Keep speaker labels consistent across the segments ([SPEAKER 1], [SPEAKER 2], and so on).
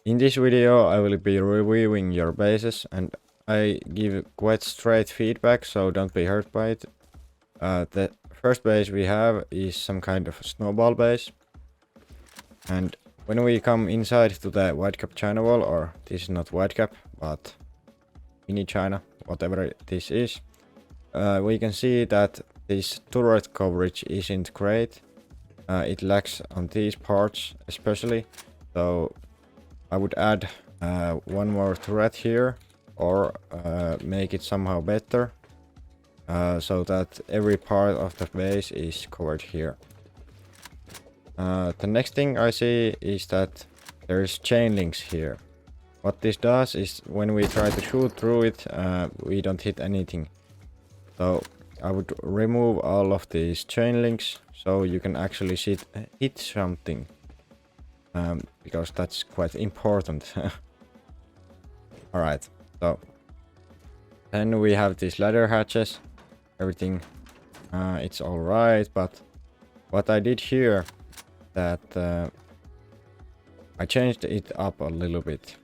[SPEAKER 1] In this video I will be reviewing your bases and I give quite straight feedback, so don't be hurt by it. The first base we have is some kind of a snowball base, and when we come inside to the Whitecap China wall, or this is not Whitecap but mini China, whatever this is, we can see that this turret coverage isn't great. It lacks on these parts especially, so I would add one more turret here, or make it somehow better, so that every part of the base is covered here. The next thing I see is that there's chain links here. What this does is when we try to shoot through it, we don't hit anything. So I would remove all of these chain links so you can actually hit something, because that's quite important. Alright, so then we have these ladder hatches. Everything, it's alright, but what I did here, that I changed it up a little bit.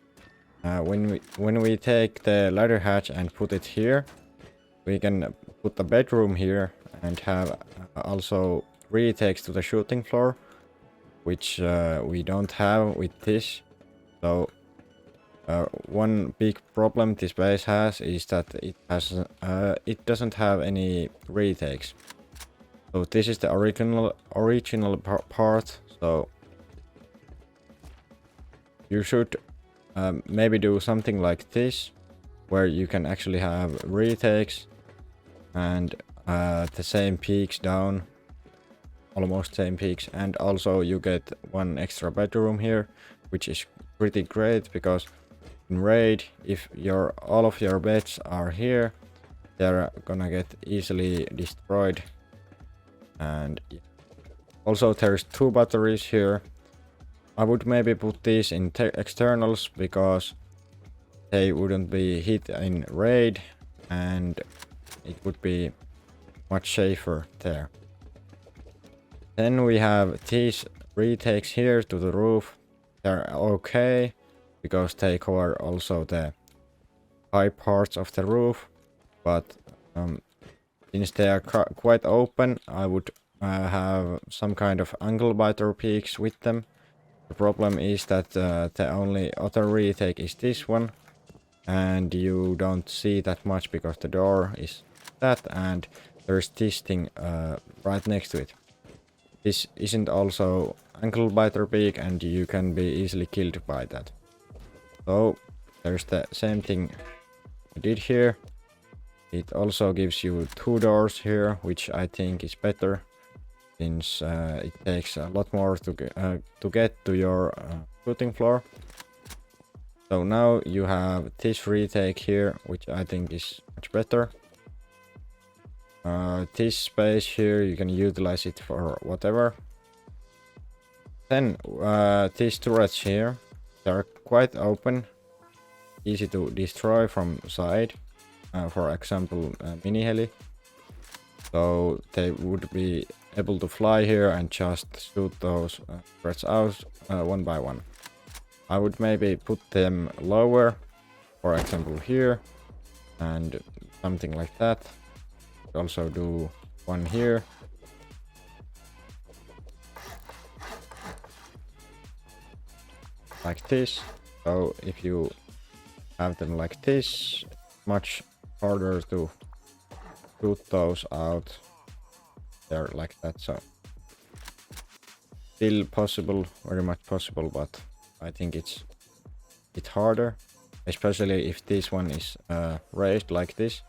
[SPEAKER 1] When we take the ladder hatch and put it here, we can put the bedroom here and have also retakes to the shooting floor, which we don't have with this. So one big problem this base has is that it doesn't have any retakes. So this is the original part. So you should maybe do something like this, where you can actually have retakes and the same peaks down, almost same peaks, and also you get one extra bedroom here, which is pretty great because in raid, if all of your beds are here, they're gonna get easily destroyed. And also there's two batteries here. I would maybe put these in externals because they wouldn't be hit in raid and it would be much safer there. Then we have these retakes here to the roof. They're okay because they cover also the high parts of the roof, but since they are quite open, I would have some kind of angle biter peaks with them. The problem is that the only other retake is this one, and you don't see that much because the door is that, and there's this thing right next to it. This isn't also angle biter peak, and you can be easily killed by that. So there's the same thing I did here. It also gives you two doors here, which I think is better, since it takes a lot more to get to your shooting floor. So now you have this retake here, which I think is much better. This space here, you can utilize it for whatever. Then these turrets here, they're quite open, easy to destroy from side. For example, mini heli. So they would be able to fly here and just shoot those turrets out one by one. I would maybe put them lower, for example here, and something like that. Also do one here. Like this. So if you have them like this, much harder to shoot those out. They're like that, so still possible, very much possible, but I think it's harder, especially if this one is raised like this.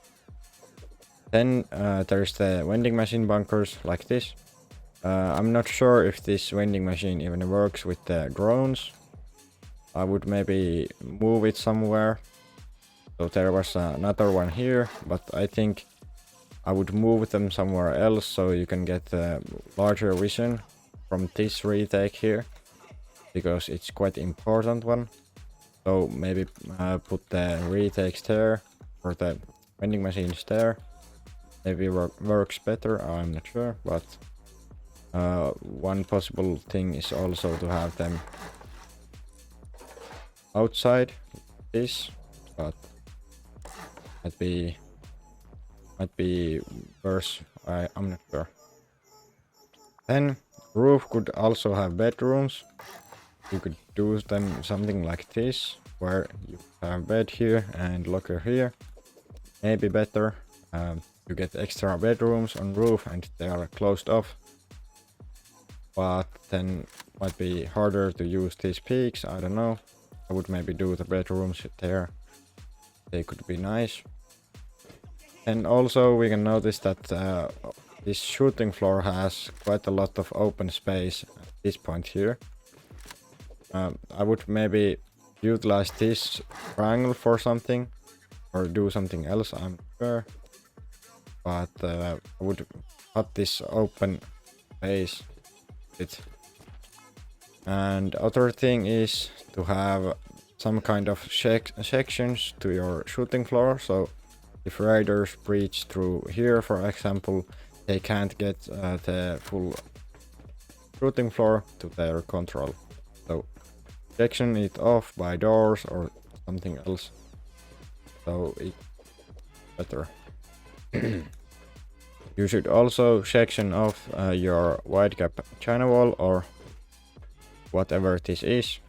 [SPEAKER 1] Then there's the vending machine bunkers like this. I'm not sure if this vending machine even works with the drones. I would maybe move it somewhere. So there was another one here, but I think I would move them somewhere else so you can get a larger vision from this retake here, because it's quite important one. So maybe put the retakes there, or the vending machines there. Maybe works better, I'm not sure, but one possible thing is also to have them outside this, but might be worse. I'm not sure. Then roof could also have bedrooms. You could do them something like this, where you have bed here and locker here. Maybe better. You get extra bedrooms on roof and they are closed off. But then might be harder to use these peaks. I don't know. I would maybe do the bedrooms there. They could be nice. And also we can notice that this shooting floor has quite a lot of open space at this point here. I would maybe utilize this triangle for something or do something else, I'm sure. But I would cut this open space a bit. And other thing is to have some kind of sections to your shooting floor. So if raiders breach through here, for example, they can't get the full shooting floor to their control. So section it off by doors or something else, so it's better. You should also section off your wide gap China wall or whatever this is.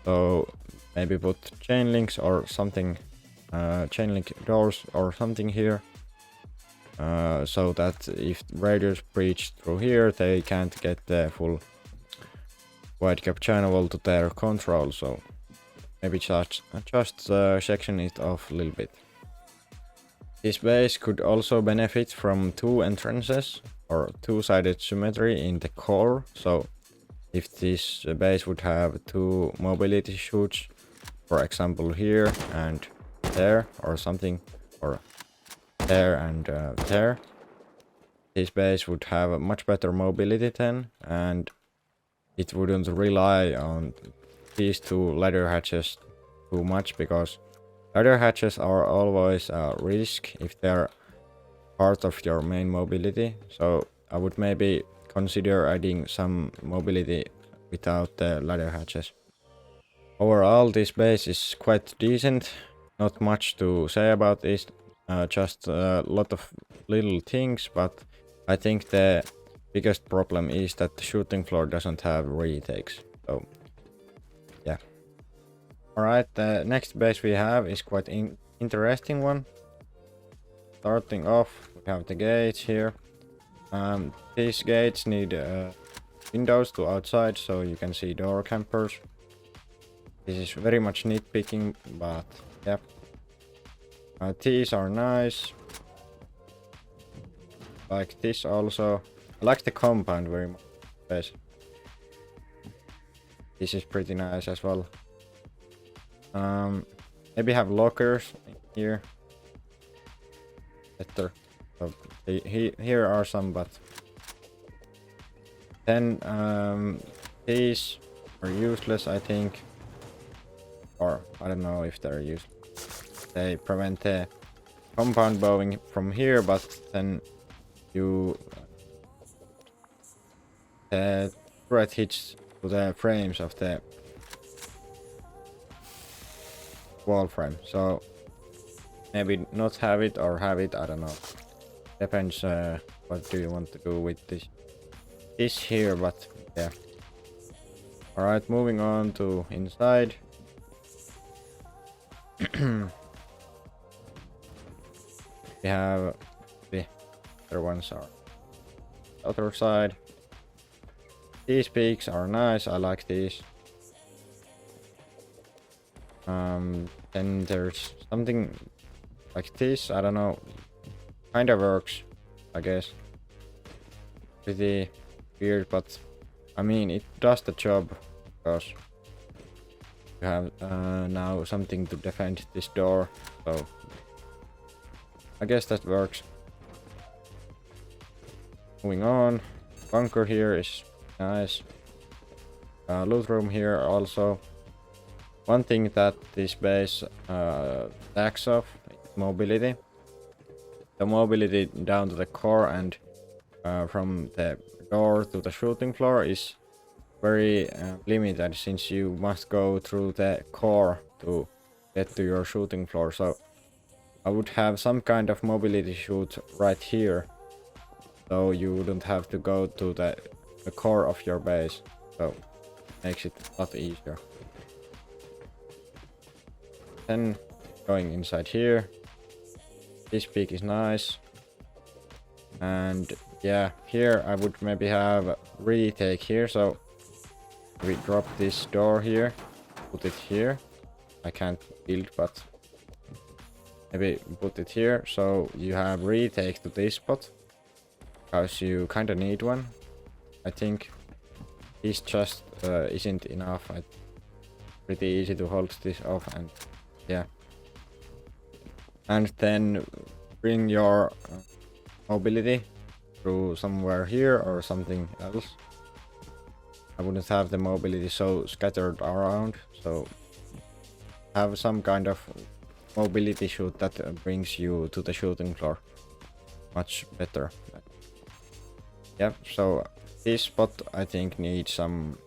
[SPEAKER 1] So maybe put chain links or something, chain link doors or something here, so that if raiders breach through here, they can't get the full wide gap China wall to their control. So maybe just section it off a little bit. This base could also benefit from two entrances or two-sided symmetry in the core. So if this base would have two mobility chutes, for example here and there or something, or there and there, this base would have a much better mobility then, and it wouldn't rely on these two ladder hatches too much, because ladder hatches are always a risk if they're part of your main mobility. So I would maybe consider adding some mobility without the ladder hatches. Overall, this base is quite decent. Not much to say about this, just a lot of little things, but I think the biggest problem is that the shooting floor doesn't have retakes. So yeah. Alright, the next base we have is quite interesting one. Starting off, we have the gates here. These gates need windows to outside, so you can see door campers. This is very much nitpicking, but yeah. These are nice. Like this also. I like the compound very much. Yes. This is pretty nice as well. Maybe have lockers here. Better. So here are some, but then these are useless, I think, or I don't know if they're useless. They prevent the compound bowing from here, but then you the turret hits to the frames of the wall frame, so maybe not have it or have it, I don't know. Depends what do you want to do with this here, but yeah. Alright, moving on to inside. We have the other ones are other side. These peaks are nice, I like these. Then there's something like this, I don't know, kinda works, I guess. Pretty weird, but I mean it does the job, because you have now something to defend this door, so I guess that works. Moving on, bunker here is nice. Loot room here also. One thing that this base lacks of is mobility. The mobility down to the core and from the door to the shooting floor is very limited, since you must go through the core to get to your shooting floor. So I would have some kind of mobility chute right here, so you wouldn't have to go to the core of your base. So makes it a lot easier. Then going inside here, this peak is nice. And yeah, here I would maybe have retake here, so we drop this door here, put it here. I can't build, but maybe put it here, so you have retake to this spot, because you kinda need one. I think this just isn't enough. Pretty easy to hold this off, and yeah. And then bring your mobility through somewhere here or something else. I wouldn't have the mobility so scattered around, so have some kind of mobility chute that brings you to the shooting floor. Much better. Yeah, so this spot I think needs some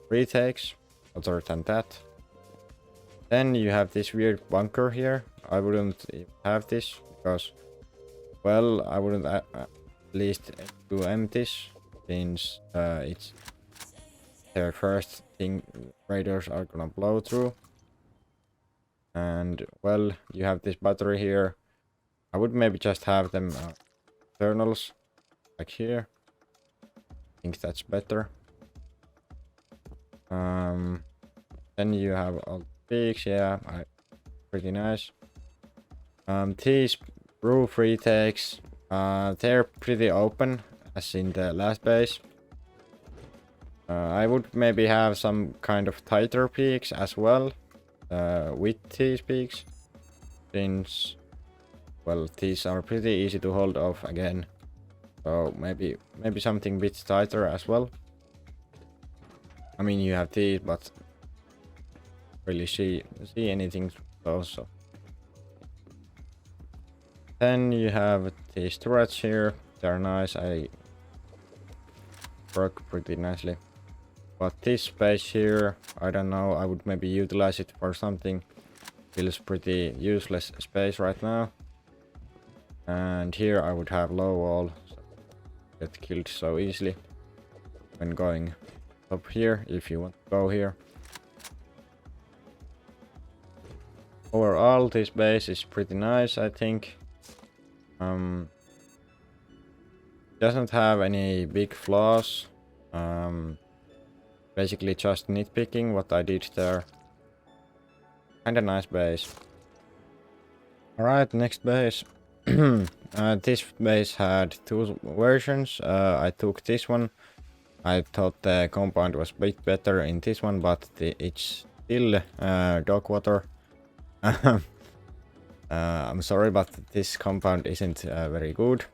[SPEAKER 1] retakes. Other than that, then you have this weird bunker here. I wouldn't have this because, well, I wouldn't at least do empties, since it's the first thing raiders are gonna blow through. And well, you have this battery here. I would maybe just have them externals like here. I think that's better. Then you have all peaks, yeah, pretty nice. These roof retakes, they're pretty open, as in the last base. I would maybe have some kind of tighter peaks as well, with these peaks, since, well, these are pretty easy to hold off again. So maybe something a bit tighter as well. I mean, you have these, but really see anything also. Then you have these turrets here. They're nice. I work pretty nicely. But this space here, I don't know. I would maybe utilize it for something. Feels pretty useless space right now. And here I would have low wall. So get killed so easily when going up here, if you want to go here. Overall, this base is pretty nice, I think. Doesn't have any big flaws. Basically just nitpicking what I did there. Kinda nice base. Alright, next base. This base had two versions. I took this one. I thought the compound was a bit better in this one, but it's still dog water. I'm sorry, but this compound isn't very good.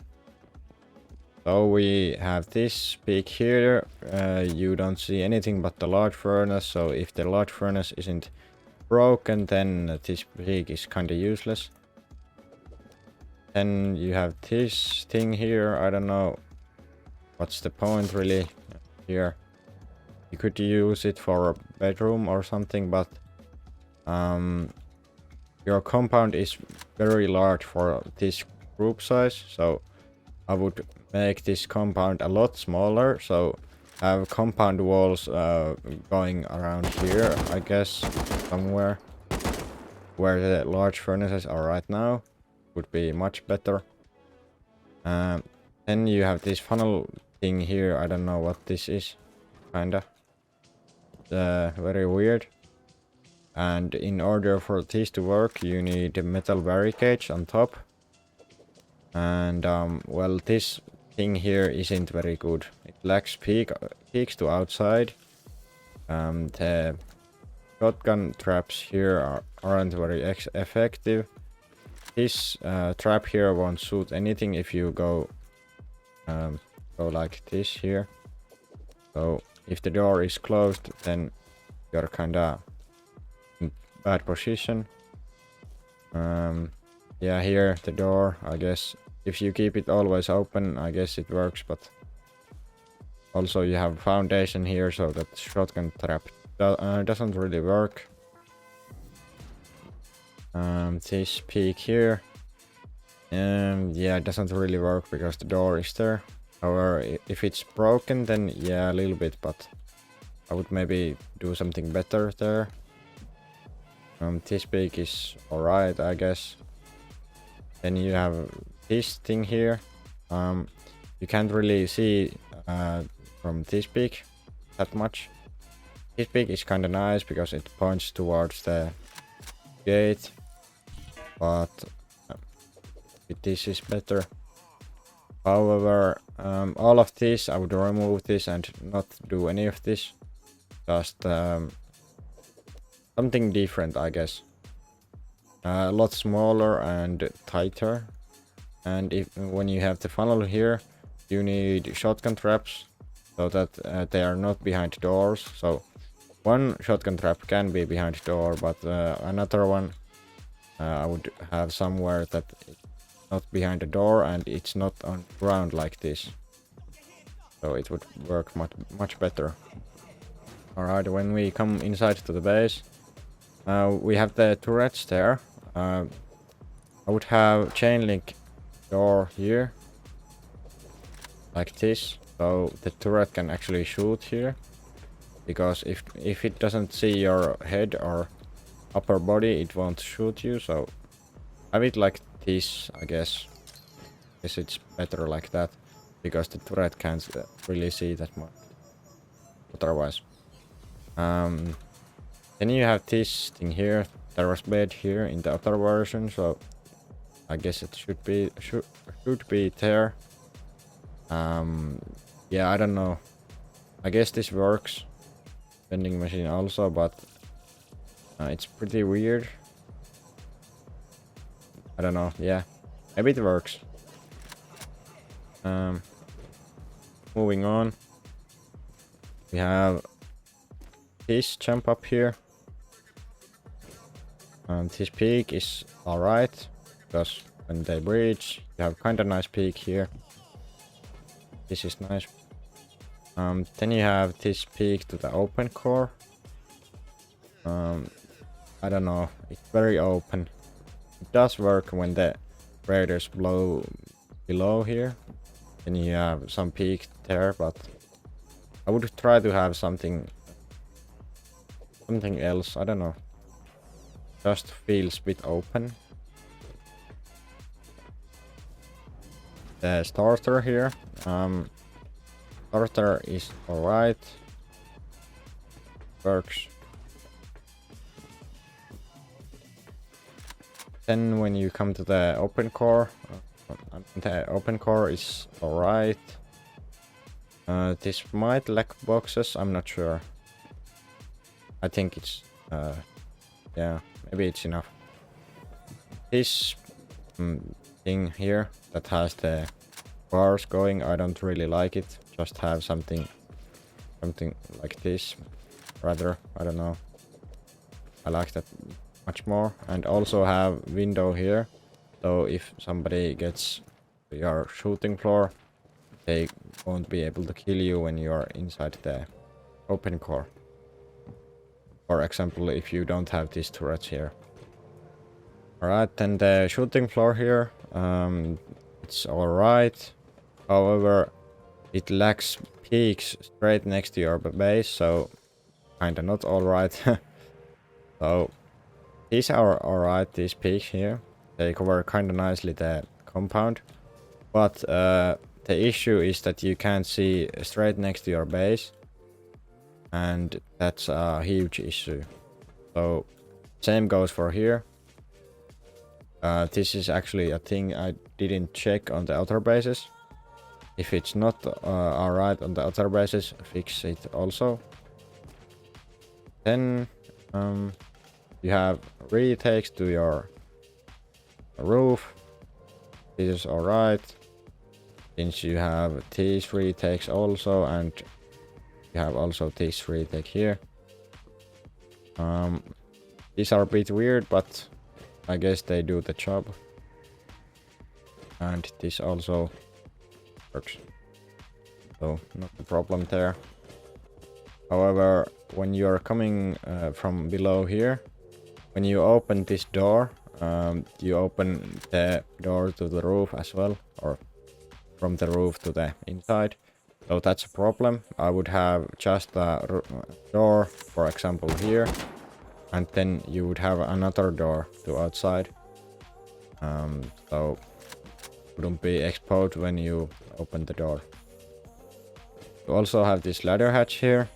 [SPEAKER 1] So we have this peak here. You don't see anything but the large furnace, so if the large furnace isn't broken, then this peak is kinda useless. Then you have this thing here. I don't know what's the point really here. You could use it for a bedroom or something, but your compound is very large for this group size, so I would make this compound a lot smaller, so have compound walls going around here, I guess, somewhere where the large furnaces are right now. Would be much better. Then you have this funnel thing here. I don't know what this is. Kinda very weird. And in order for this to work, you need a metal barricades on top. And well, this thing here isn't very good. It lacks peaks to outside. The shotgun traps here aren't very effective. This trap here won't shoot anything if you go like this here. So if the door is closed, then you're kinda in bad position. Yeah, here the door, I guess if you keep it always open, I guess it works, but Also, you have foundation here, so that shotgun trap doesn't really work. This peak here, yeah, it doesn't really work because the door is there. However, if it's broken, then yeah, a little bit, but I would maybe do something better there. This peak is alright, I guess. Then you have this thing here. You can't really see from this peak that much. This peak is kind of nice because it points towards the gate, but this is better. However, all of this I would remove this and not do any of this. Just something different, I guess. A lot smaller and tighter. And when you have the funnel here, you need shotgun traps so that they are not behind doors. So one shotgun trap can be behind the door, but another one I would have somewhere that it's not behind the door and it's not on ground like this. So it would work much better. Alright, when we come inside to the base, we have the turrets there. I would have chain link door here, like this, so the turret can actually shoot here. Because if it doesn't see your head or upper body, it won't shoot you. So have it like this, I guess. Guess it's better like that, because the turret can't really see that much otherwise. Then you have this thing here. There was bed here in the other version, so I guess it should be there. Yeah, I don't know. I guess this works. Vending machine also, but it's pretty weird. I don't know. Yeah, maybe it works. Moving on, we have this jump up here. This peak is alright, because when they breach, you have kinda nice peak here. This is nice. Then you have this peak to the open core. I don't know, it's very open. It does work when the raiders blow below here. Then you have some peak there, but I would try to have something else, I don't know. Just feels a bit open. The starter here. Starter is alright. Works. Then when you come to the open core is alright. This might lack boxes, I'm not sure. I think it's yeah, maybe it's enough. This thing here that has the bars going, I don't really like it. Just have something like this rather. I don't know, I like that much more. And also have window here, so if somebody gets to your shooting floor, they won't be able to kill you when you are inside the open core. For example, if you don't have these turrets here. Alright, then the shooting floor here, it's alright. However, it lacks peaks straight next to your base, so kinda not alright. So these are alright, these peaks here. They cover kinda nicely the compound. But the issue is that you can't see straight next to your base. And that's a huge issue. So same goes for here. This is actually a thing I didn't check on the other bases. If it's not alright on the other bases, fix it also. Then you have retakes to your roof. This is alright. Since you have these retakes also, and you have also this retake here. These are a bit weird, but I guess they do the job. And this also works. so not a problem there. However, when you're coming from below here, when you open this door, you open the door to the roof as well, or from the roof to the inside. So that's a problem. I would have just a door, for example, here, and then you would have another door to outside. So wouldn't be exposed when you open the door. You also have this ladder hatch here.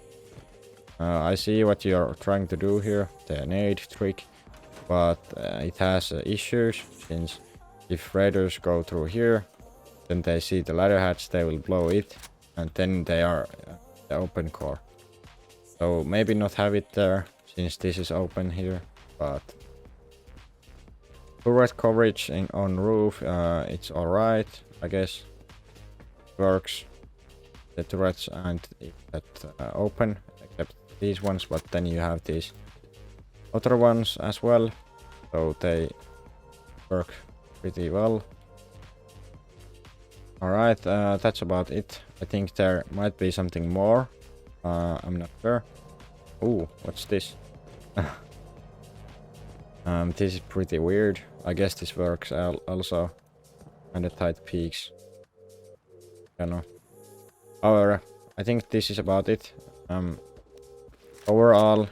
[SPEAKER 1] I see what you're trying to do here, the nade trick, but it has issues, since if raiders go through here, then they see the ladder hatch, they will blow it, and then they are the open core. So maybe not have it there, since this is open here, but turret coverage on roof, it's alright, I guess. Works. The turrets aren't that open, except these ones, but then you have these other ones as well, so they work pretty well. Alright, that's about it. I think there might be something more. I'm not sure. Ooh, what's this? This is pretty weird. I guess this works also. And the tight peaks. I don't know. However, I think this is about it. Overall,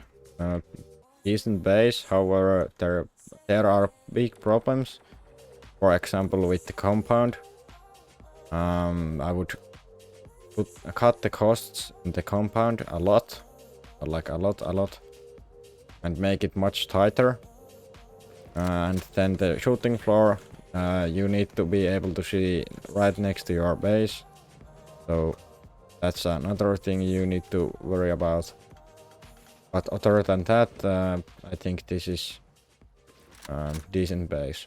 [SPEAKER 1] decent base. However, there are big problems. For example, with the compound. I would cut the costs in the compound a lot, like a lot, and make it much tighter. And then the shooting floor, you need to be able to see right next to your base. So that's another thing you need to worry about. But other than that, I think this is decent base.